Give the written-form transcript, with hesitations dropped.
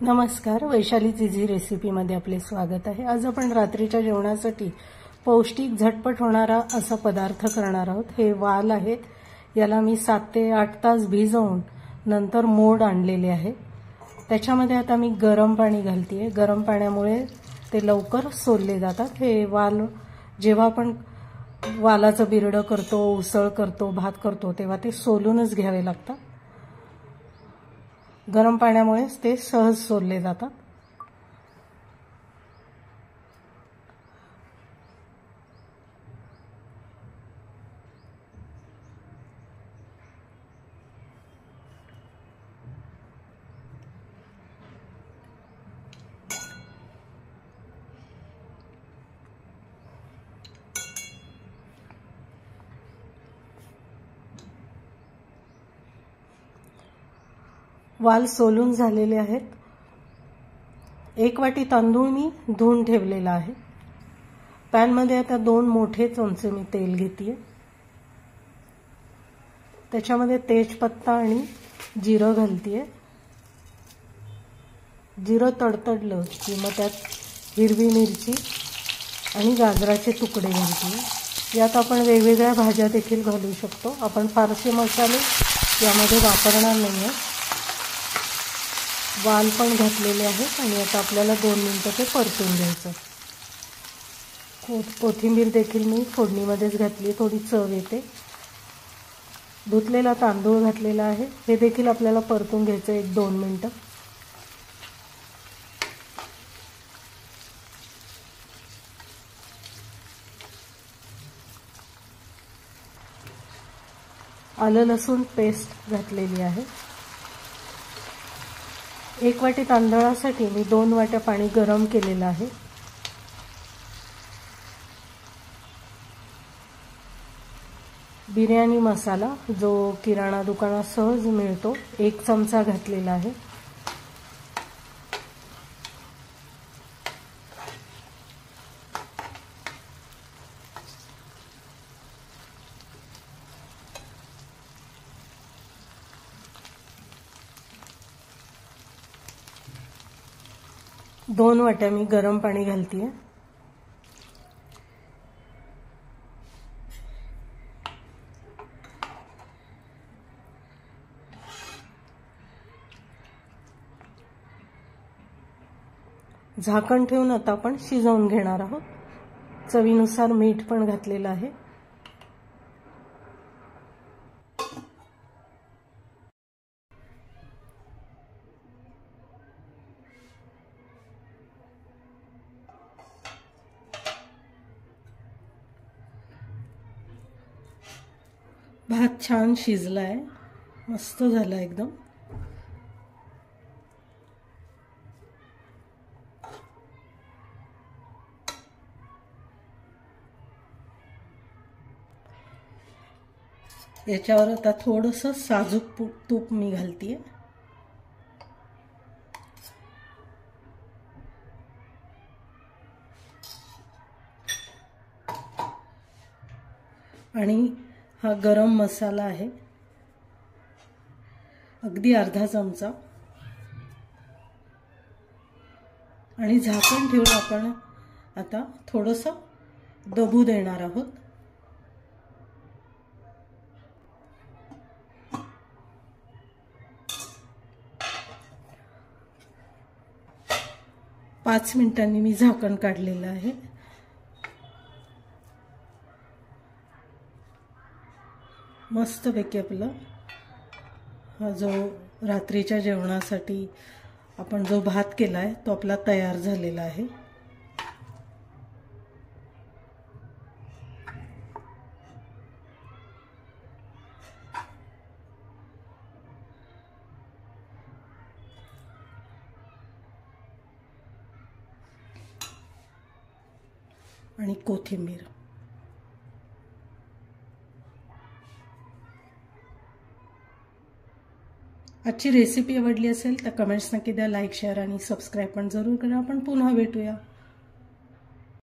नमस्कार, वैशालीच इझी रेसिपीमध्ये आपले स्वागत आहे। आज आपण रात्रीच्या जेवणासाठी पौष्टिक झटपट होणारा असा पदार्थ करणार आहोत। हे वाल आहेत, याला मी 7 ते 8 तास भिजवून नंतर मोड आणलेले आहे। त्याच्यामध्ये आता मी गरम पाणी घालतेय। गरम पाण्यामुळे ते लवकर सोलले जातात। हे वाल जेव्हा आपण वालाचं बिरडं करतो, उसळ करतो, भात करतो तेव्हा ते सोलूनच घ्यावे लागतात। गरम पाण्यामुळेच ते सहज सोलले जातात। वाल सोलून झालेले आहेत। 1 वाटी तांदूळ मी धुवून ठेवलेला आहे। पॅन मध्ये आता 2 मोठे चमचे मी तेल घेतेय। त्याच्यामध्ये तेजपत्ता आणि जिरं घालतेय। जिरं तडतडलं की मग त्यात हिरवी मिरची आणि गाजराचे तुकडे घालतेय। यात आपण वेगवेगळ्या भाज्या देखील घालू शकतो। आपण फारसे मसाले यामध्ये वापरणार नाहीये। वाल पण घातलेले आहेत आणि आता आपल्याला 2 मिनिटं ते परतून घ्यायचं। कोथिंबीर देखील मी फोडणीमध्येच घातली, थोडी चव येते। धुतलेला तांदूळ घातलेला आहे, हे देखील आपल्याला परतून घ्यायचं 1-2 मिनिटं। आलं लसूण पेस्ट घातलेली आहे। 1 वाटी तांदळासाठी मी 2 वाट्या पाणी गरम केलेलं आहे। बिर्याणी मसाला जो किराणा दुकानात सहज मिळतो 1 चमचा घातलेला आहे। दोन वाट्या मी गरम पाणी घालतेय। झाकण ठेवून आता आपण शिजवून घेणार आहोत। चवीनुसार मीठ पण घातलेलं आहे। भात छान शिजलाय, मस्त झाला एकदम। याच्यावर आता थोडंसं साजूक तूप मी घालतेय। आणि हा गरम मसाला आहे, अगदी अर्धा चमचा। आणि झाकण ठेवून आपण आता थोडंसं दबू देणार आहोत। पाच मिनिटांनी मी झाकण काढलेलं आहे। मस्तपैकी आपला हा जो रात्रीच्या जेवणासाठी आपण जो भात केलाय तो आपला तयार झालेला आहे। आणि कोथिंबीर। आजची रेसिपी आवडली असेल तर कमेंट्स नक्की द्या, लाईक शेअर आणि सबस्क्राईब पण जरूर करा। आपण पुन्हा भेटूया।